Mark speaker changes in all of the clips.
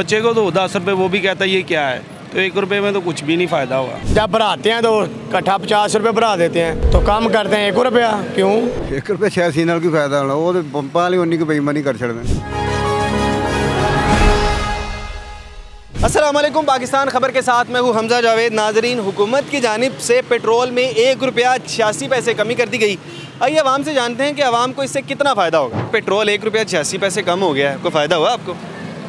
Speaker 1: बच्चे को दो 10 रुपये, वो भी कहता है ये क्या है। तो 1 रुपये में तो कुछ भी नहीं फ़ायदा होगा।
Speaker 2: जब भराते हैं तो इकट्ठा 50 रुपये भरा देते हैं, तो कम करते हैं 1 रुपया। क्यों
Speaker 3: 1 रुपये 86 नाल की फायदा होना, वो तो पंपा वाली उन्नी की बेईमानी कर छड़ते।
Speaker 4: अस्सलाम वालेकुम, पाकिस्तान खबर के साथ मैं हूँ हमजा जावेद। नाजरीन, हुकूमत की जानिब से पेट्रोल में 1 रुपया 86 पैसे कमी कर दी गई। आइए आवाम से जानते हैं कि आवाम को इससे कितना फ़ायदा होगा। पेट्रोल 1 रुपया 86 पैसे कम हो गया है, कोई फ़ायदा हुआ आपको?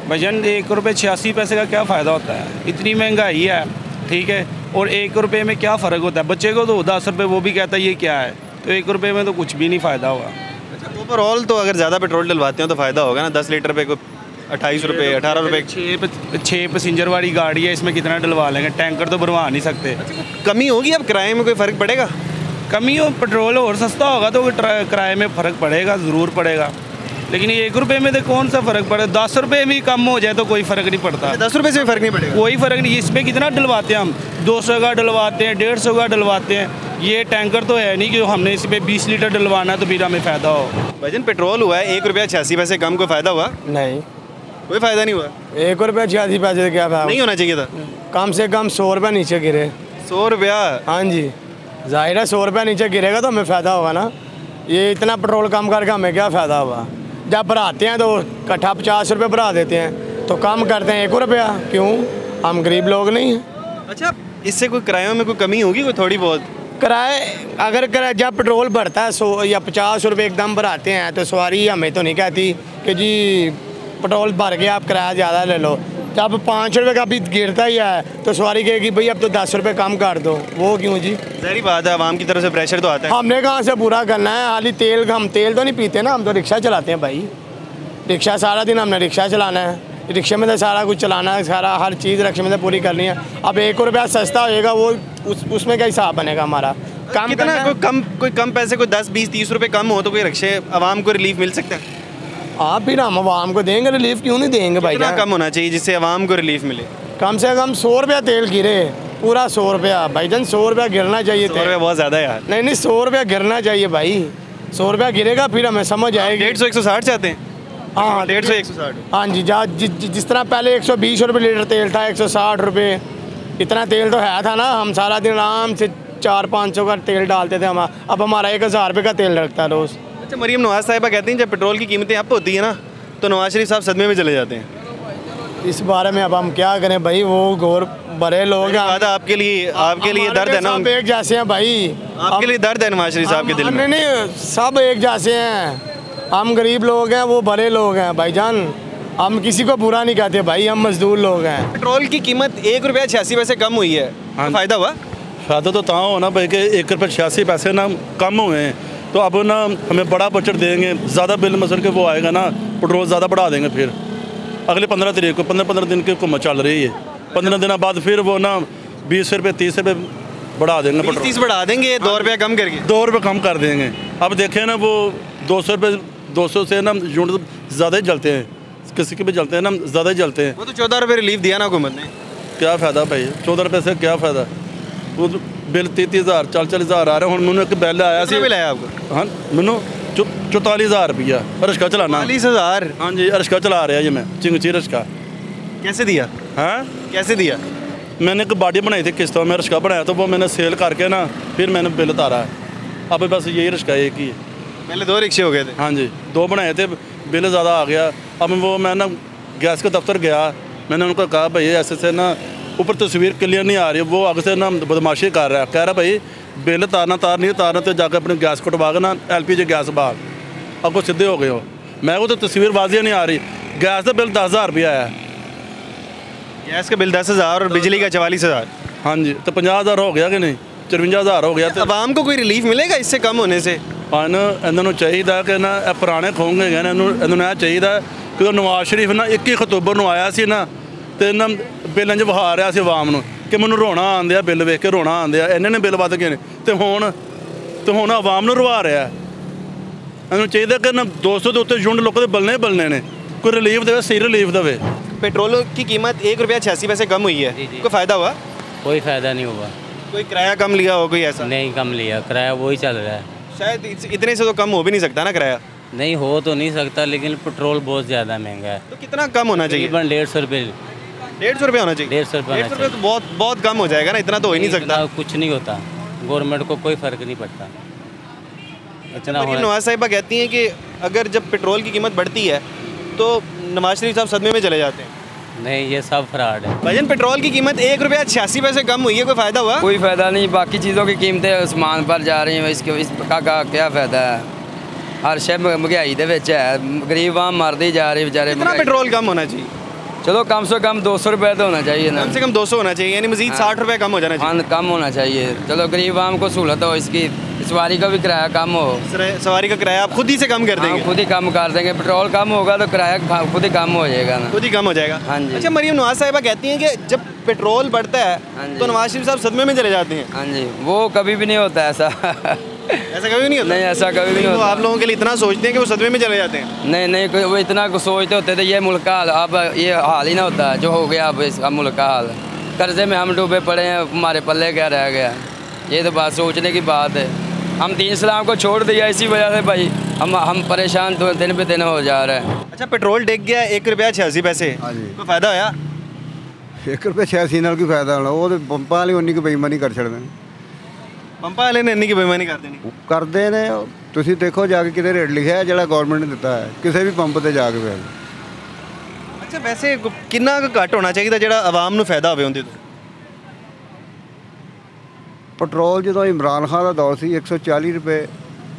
Speaker 1: भजन 1 रुपये 86 पैसे का क्या फ़ायदा होता है? इतनी महंगाई है, ठीक है, और 1 रुपये में क्या फ़र्क होता है? बच्चे को दो 10 रुपये, वो भी कहता है ये क्या है। तो 1 रुपये में तो कुछ भी नहीं फ़ायदा होगा।
Speaker 4: अच्छा, ओवरऑल तो अगर ज़्यादा पेट्रोल डलवाते हो तो फ़ायदा होगा ना। 10 लीटर पे को 28 रुपये 18 रुपये।
Speaker 1: 6 पैसेंजर वाली गाड़ी है, इसमें कितना डलवा लेंगे? टैंकर तो भरवा नहीं सकते।
Speaker 4: कमी होगी, अब किराए में कोई फ़र्क पड़ेगा?
Speaker 1: कमी हो, पेट्रोल और सस्ता होगा तो किराए में फ़र्क पड़ेगा, ज़रूर पड़ेगा। लेकिन ये 1 रुपये में तो कौन सा फ़र्क पड़े? 10 रुपये भी कम हो जाए तो कोई फ़र्क नहीं पड़ता।
Speaker 4: 10 रुपये से भी फ़र्क नहीं पड़ेगा?
Speaker 1: कोई फ़र्क नहीं। इसमें कितना डलवाते हैं हम? 200 का डलवाते हैं, 150 का डलवाते हैं। ये टैंकर तो है नहीं कि हमने इसमें 20 लीटर डलवाना है तो फिर हमें फ़ायदा हो।
Speaker 4: भाईजान, पेट्रोल हुआ है 1 रुपया 86 पैसे कम, कोई फ़ायदा हुआ?
Speaker 2: नहीं,
Speaker 4: कोई फ़ायदा नहीं हुआ।
Speaker 2: 1 रुपया 86 पैसे क्या फायदा?
Speaker 4: नहीं होना चाहिए था।
Speaker 2: कम से कम 100 रुपये नीचे गिरे।
Speaker 4: 100 रुपया?
Speaker 2: हाँ जी, जाहिर है 100 रुपया नीचे गिरेगा तो हमें फ़ायदा होगा ना। ये इतना पेट्रोल कम करके हमें क्या फ़ायदा होगा? जब भराते हैं तो इकट्ठा 50 रुपये भरा देते हैं, तो कम करते हैं 1 रुपया। क्यों, हम गरीब लोग नहीं हैं।
Speaker 4: अच्छा, इससे कोई किरायों में कोई कमी होगी, कोई थोड़ी बहुत?
Speaker 2: किराए अगर जब पेट्रोल भरता है 100 या 50 रुपये एकदम भराते हैं, तो सवारी हमें तो नहीं कहती कि जी पेट्रोल भर के आप किराया ज़्यादा ले लो। जब 5 रुपये का भी गिरता ही है तो सवारी कहेगी भाई अब तो 10 रुपये कम कर दो। वो क्यों जी?
Speaker 4: ज़ाहिर बात है, आवाम की तरफ से प्रेशर तो आता है।
Speaker 2: हमने कहाँ से पूरा करना है? हाली तेल, हम तेल तो नहीं पीते ना, हम तो रिक्शा चलाते हैं भाई। रिक्शा सारा दिन हमने रिक्शा चलाना है, रिक्शे में तो सारा कुछ चलाना है, सारा हर चीज़ रिक्शे में तो पूरी करनी है। अब 1 रुपया सस्ता होएगा, वो उसमें क्या हिसाब बनेगा हमारा?
Speaker 4: कम कितना? कोई कम पैसे, कोई 10 20 30 रुपये कम हो तो कोई रिक्शे आवाम को रिलीफ मिल सकता है?
Speaker 2: आप फिर हम आवाम को देंगे रिलीफ, क्यों नहीं देंगे भाई?
Speaker 4: कितना कम होना चाहिए जिससे आवाम को रिलीफ मिले?
Speaker 2: कम से कम 100 रुपया तेल गिरे, पूरा 100 रुपया भाईजान। 100 रुपया गिरना चाहिए।
Speaker 4: 100 रुपया बहुत ज़्यादा है यार।
Speaker 2: नहीं, 100 रुपया गिरना चाहिए भाई। 100 रुपया गिरेगा फिर हमें समझ आएगी।
Speaker 4: 150 160 चाहते हैं?
Speaker 2: हाँ,
Speaker 4: 150 160।
Speaker 2: हाँ जी, जिस तरह पहले 120 रुपये लीटर तेल था, 160 रुपये, इतना तेल तो है था ना। हम सारा दिन आराम से 400-500 का तेल डालते थे हम। अब हमारा 1000 रुपये का तेल लगता है रोज़।
Speaker 4: अच्छा, मरीम नवाज़ साहिबा कहती हैं जब पेट्रोल की कीमतें अप होती है ना तो नवाज शरीफ साहब सदमे में चले जाते हैं।
Speaker 2: इस बारे में अब हम क्या करें भाई? वो गौर बड़े लोग हैं।
Speaker 4: आपके लिए दर्द है ना?
Speaker 2: सब एक जैसे हैं भाई।
Speaker 4: आपके लिए दर्द है नवाज शरीफ साहब के दिल में?
Speaker 2: नहीं, सब एक जैसे हैं। हम गरीब लोग हैं, वो बड़े लोग हैं भाईजान। हम किसी को बुरा नहीं कहते भाई, हम मजदूर लोग हैं।
Speaker 4: पेट्रोल की कीमत 1 रुपया 86 पैसे कम हुई है, फ़ायदा हुआ?
Speaker 5: फ़ायदा तो ता हो ना भाई कि 1 रुपये 86 पैसे ना कम हुए हैं, तो अब ना हमें बड़ा बजट देंगे, ज़्यादा बिल मसल के वो आएगा ना, पेट्रोल ज़्यादा बढ़ा देंगे। फिर अगले 15 तारीख को 15 दिन की हुकूमत चल रही है, 15 दिन बाद फिर वो ना 20 रुपये 30 रुपये बढ़ा देंगे।
Speaker 4: 30 बढ़ा देंगे, 2 रुपया कम करके
Speaker 5: 2 रुपये कम कर देंगे। अब देखें ना, वो 200 रुपये 200 से ना यूनिट ज़्यादा ही जलते हैं, किसी के भी जलते हैं ना, ज़्यादा ही जलते हैं।
Speaker 4: वो तो 14 रुपये रिलीफ दिया ना हुकूमत ने।
Speaker 5: क्या फ़ायदा भाई? 14 रुपये से क्या फ़ायदा? वो बिल 30,000 40,000 आ रहे हैं। मैंने एक बिल आया सी,
Speaker 4: बिल आया आपको?
Speaker 5: हाँ, मैनू 44,000 रुपया रिक्शा चलाना।
Speaker 4: 40,000?
Speaker 5: हाँ जी, रिक्शा चला रहा है जी मैं, चिंगची रिक्शा।
Speaker 4: कैसे दिया?
Speaker 5: हाँ,
Speaker 4: कैसे दिया?
Speaker 5: मैंने एक बाडी बनाई थी किस्तों में, रिक्शा बनाया तो वो मैंने सेल करके ना फिर मैंने बिल उतारा है। अब बस यही रिक्शा एक ही है।
Speaker 4: पहले 2 रिक्शे हो गए थे?
Speaker 5: हाँ जी, 2 बनाए थे, बिल ज़्यादा आ गया। अब वो मैं ना गैस के दफ्तर गया, मैंने उनको कहा भाई ऐसे से ना ऊपर तस्वीर क्लियर नहीं आ रही। वो आगे से ना बदमाशी कर रहा है, कह रहा भाई बिल तार नहीं तारना तो जाकर अपने गैस कटवा के ना LPG गैस बाहर। अब वो सीधे हो गए हो, मैं वो तो तस्वीर वाजिया नहीं आ रही। गैस का बिल 10,000 रुपया आया।
Speaker 4: गैस का बिल 10,000 और बिजली का 44,000?
Speaker 5: हाँ जी, तो 50,000 हो गया कि नहीं? 54,000 हो गया। तो
Speaker 4: आवाम को कोई रिलीफ मिलेगा इससे कम होने से?
Speaker 5: हाँ ना, इन्होंने चाहिए कि ना पुराने खोंगे गए ना, इन्होंने चाहिए कि नवाज शरीफ ना 21 अक्तूबर को आया सी ना, तो ना बिल इंज विखा रहा ਸੀ आवाम ਨੂੰ कि मैनू रोना आंदिया, बिल वेख के रोना आंदिया, इन्होंने बिल वध गए तो हुण आवाम ਨੂੰ ਰਵਾ ਰਿਹਾ। इन्होंने चाहिए कि ना 200 के उत्ते यूनिट लोगों के बलने ही बलने ने, कोई रिलीफ दे, सही रिलीफ दे।
Speaker 4: पेट्रोल की कीमत 1 रुपया 86 पैसे कम हुई है, कोई फ़ायदा हुआ?
Speaker 6: कोई फ़ायदा नहीं हुआ।
Speaker 4: कोई किराया कम लिया हो कोई ऐसा?
Speaker 6: नहीं, कम लिया, किराया वही चल रहा है।
Speaker 4: शायद इतने से तो कम हो भी नहीं सकता ना किराया।
Speaker 6: नहीं हो तो नहीं सकता, लेकिन पेट्रोल बहुत ज़्यादा महंगा है।
Speaker 4: तो कितना कम होना चाहिए?
Speaker 6: तकरीबन 150 रुपये।
Speaker 4: 150 रुपये होना चाहिए।
Speaker 6: 150 रुपये होना
Speaker 4: 150 रुपये
Speaker 6: चाहिए।
Speaker 4: तो बहुत बहुत कम हो जाएगा ना, इतना तो हो ही नहीं सकता।
Speaker 6: इतना कुछ नहीं होता, गवर्नमेंट को कोई फ़र्क नहीं पड़ता इतना
Speaker 4: मरीम
Speaker 6: होना।
Speaker 4: नवाज साहिबा कहती हैं कि अगर जब पेट्रोल की कीमत बढ़ती है तो नवाज शरीफ साहब सदमे में चले जाते हैं।
Speaker 6: नहीं, ये सब फ्रॉड है।
Speaker 4: भाईजान, पेट्रोल की कीमत 1 रुपया 86 पैसे कम हुई है, कोई फ़ायदा हुआ?
Speaker 7: कोई फ़ायदा नहीं, बाकी चीज़ों की कीमतें आसमान पर जा रही हैं, इसका क्या फ़ायदा है? हर शे महंगाई दे विच है, गरीब आम मरते ही जा रहे बेचारे।
Speaker 4: कितना पेट्रोल कम होना चाहिए?
Speaker 7: चलो कम से कम 200 रुपये तो होना चाहिए ना।
Speaker 4: कम से कम 200 होना चाहिए, यानी मजीद 60 रुपये कम हो जाना चाहिए।
Speaker 7: हाँ, कम होना चाहिए। चलो गरीब आम को सहूलत हो, इसकी सवारी का भी किराया कम हो।
Speaker 4: सवारी का किराया आप खुद ही से कम कर देंगे?
Speaker 7: हाँ, खुद ही कम कर देंगे। पेट्रोल कम होगा तो किराया खुद ही कम हो जाएगा ना।
Speaker 4: खुद ही कम हो जाएगा।
Speaker 7: हाँ जी।
Speaker 4: अच्छा, मरीम नवाज साहिबा कहती हैं कि जब पेट्रोल बढ़ता
Speaker 7: हाँ
Speaker 4: है
Speaker 7: जी।
Speaker 4: तो नवाज शरीफ साहब सदमे में चले जाते हैं।
Speaker 7: हाँ जी, वो कभी भी नहीं होता ऐसा।
Speaker 4: ऐसा कभी नहीं होता?
Speaker 7: नहीं, ऐसा कभी भी नहीं
Speaker 4: तो
Speaker 7: होता।
Speaker 4: आप लोगों के लिए इतना सोचते हैं कि वो सदमे में चले जाते हैं?
Speaker 7: नहीं, वो इतना कुछ सोचते होते थे। ये मुल्क का हाल अब ये हाल ही ना होता जो हो गया अब इसका मुल्क का हाल। कर्जे में हम डूबे पड़े हैं, हमारे पल्ले क्या रह गया? ये तो बात सोचने की बात है। हम दीन इस्लाम को छोड़ दिया इसी वजह से भाई, हम परेशान दिन पे दिन हो जा रहे हैं।
Speaker 4: अच्छा, पेट्रोल डिग गया 1 रुपया 86 पैसे,
Speaker 3: हाँ जी।
Speaker 4: कोई फायदा होया?
Speaker 3: 1 रुपये 86 ਨਾਲ ਕੀ ਫਾਇਦਾ ਹੋਣਾ? ਉਹ ਤੇ ਪੰਪਾਂ ਵਾਲੀ ਉਨੀ ਕੁ ਬੇਈਮਾਨੀ ਕਰ ਛੱਡਦੇ ਨੇ।
Speaker 4: पंपा वाले ने इन्नी की बेईमानी कर देनी।
Speaker 3: ਉਹ ਕਰਦੇ ਨੇ। ਤੁਸੀਂ ਦੇਖੋ ਜਾ ਕੇ ਕਿਤੇ ਰੇਟ ਲਿਖਿਆ ਹੈ ਜਿਹੜਾ ਗਵਰਨਮੈਂਟ ਨੇ ਦਿੱਤਾ ਹੈ, ਕਿਸੇ ਵੀ ਪੰਪ ਤੇ ਜਾ ਕੇ ਵੇਖ।
Speaker 4: अच्छा, वैसे कितना घट होना चाहिए ਜਿਹੜਾ ਆਵਾਮ ਨੂੰ ਫਾਇਦਾ ਹੋਵੇ ਉਹਦੇ ਤੋਂ?
Speaker 3: ਪੈਟਰੋਲ ਜਦੋਂ ਇਮਰਾਨ ਖਾਨ ਦਾ ਦੌਰ ਸੀ 140 ਰੁਪਏ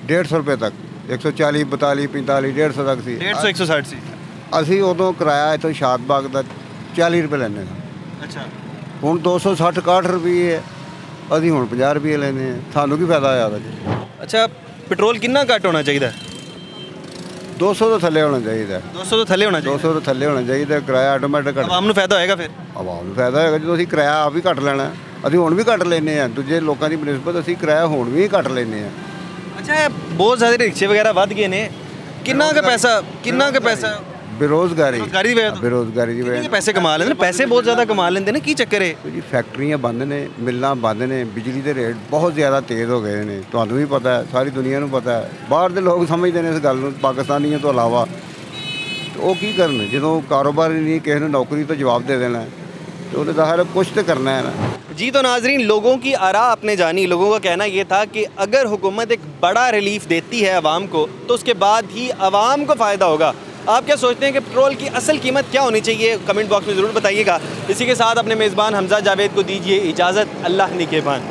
Speaker 3: 150 ਰੁਪਏ ਤੱਕ 140 42 45 150 ਤੱਕ ਸੀ।
Speaker 4: 150 160 ਸੀ।
Speaker 3: ਅਸੀਂ ਉਦੋਂ ਕਿਰਾਇਆ ਇੱਥੋਂ ਸ਼ਾਦਬਾਗ ਦਾ 40 ਰੁਪਏ ਲੈਂਦੇ ਹਾਂ।
Speaker 4: ਅੱਛਾ,
Speaker 3: ਹੁਣ 260 61 ਰੁਪਏ ਹੈ, ਅਸੀਂ ਹੁਣ 50 ਰੁਪਏ ਲੈਂਦੇ ਹਾਂ। ਸਾਨੂੰ ਕੀ ਫਾਇਦਾ ਹੋਇਆ ਉਹਦਾ ਜੀ?
Speaker 4: अच्छा, पेट्रोल कितना घट होना चाहिए?
Speaker 3: 200 ਤੋਂ ਥੱਲੇ ਹੋਣਾ ਚਾਹੀਦਾ।
Speaker 4: 200 ਤੋਂ ਥੱਲੇ ਹੋਣਾ
Speaker 3: 200 ਤੋਂ ਥੱਲੇ ਹੋਣਾ ਚਾਹੀਦਾ। ਕਿਰਾਇਆ ਆਟੋਮੈਟਿਕ ਘੱਟ।
Speaker 4: ਆਵਾਮ ਨੂੰ ਫਾਇਦਾ ਹੋਏਗਾ ਫਿਰ?
Speaker 3: ਆਵਾਮ ਨੂੰ ਫਾਇਦਾ ਹੋਏਗਾ ਜਦੋਂ ਅਸੀਂ ਕਿਰਾਇਆ ਆਪ ਹੀ ਘੱਟ ਲੈਣਾ। ਅਸੀਂ ਹੁਣ ਵੀ ਘੱਟ ਲੈਂਦੇ ਹਾਂ, ਦੂਜੇ ਲੋਕਾਂ ਦੀ ਬਨਿਸਬਤ ਅਸੀਂ ਕਿਰਾਇਆ ਹੁਣ ਵੀ ਘੱਟ ਲੈਂਦੇ ਹਾਂ।
Speaker 4: ਅੱਛਾ, ਇਹ ਬਹੁਤ ਜ਼ਿਆਦਾ ਰਿਕਸ਼ੇ ਵਗੈਰਾ ਵੱਧ ਗਏ ਨੇ, ਕਿੰਨਾ ਕੁ ਪੈਸਾ
Speaker 3: ਬੇਰੋਜ਼ਗਾਰੀ
Speaker 4: ਬੇਰੁਜ਼ਗਾਰੀ ਦੀ ਵਜ੍ਹਾ ਤੋਂ?
Speaker 3: ਬੇਰੋਜ਼ਗਾਰੀ ਦੀ ਵਜ੍ਹਾ
Speaker 4: ਕਿੰਨੇ ਪੈਸੇ ਕਮਾ ਲੈਂਦੇ ਨੇ? ਪੈਸੇ ਬਹੁਤ ਜ਼ਿਆਦਾ ਕਮਾ ਲੈਂਦੇ ਨੇ, ਕੀ ਚੱਕਰ ਹੈ?
Speaker 3: ਜੀ ਫੈਕਟਰੀਆਂ ਬੰਦ ਨੇ, ਮਿੱਲਾਂ ਬੰਦ ਨੇ, ਬਿਜਲੀ ਦੇ ਰੇਟ ਬਹੁਤ ਜ਼ਿਆਦਾ ਤੇਜ਼ ਹੋ ਗਏ ਨੇ। ਤੁਹਾਨੂੰ ਵੀ ਪਤਾ ਹੈ, ਸਾਰੀ ਦੁਨੀਆ ਨੂੰ ਪਤਾ ਹੈ। ਬਾਹਰ ਦੇ ਲੋਕ ਸਮਝਦੇ ਨੇ ਇਸ ਗੱਲ ਨੂੰ, ਪਾਕਿਸਤਾਨੀਆਂ ਤੋਂ ਇਲਾਵਾ। ਉਹ ਕੀ ਕਰਨ ਜਦੋਂ ਕਾਰੋਬਾਰ ਹੀ नहीं, ਕਿਸੇ ਨੂੰ ਨੌਕਰੀ ਤੋਂ ਜਵਾਬ ਦੇ ਦੇਣਾ तो उन्हें ज़ाहिर है कुछ तो करना है ना।
Speaker 4: जी, तो नाजरीन, लोगों की आरा आपने जानी। लोगों का कहना ये था कि अगर हुकूमत एक बड़ा रिलीफ देती है आवाम को तो उसके बाद ही आवाम को फ़ायदा होगा। आप क्या सोचते हैं कि पेट्रोल की असल कीमत क्या होनी चाहिए? कमेंट बॉक्स में ज़रूर बताइएगा। इसी के साथ अपने मेज़बान हमजा जावेद को दीजिए इजाज़त। अल्लाह निगहबान।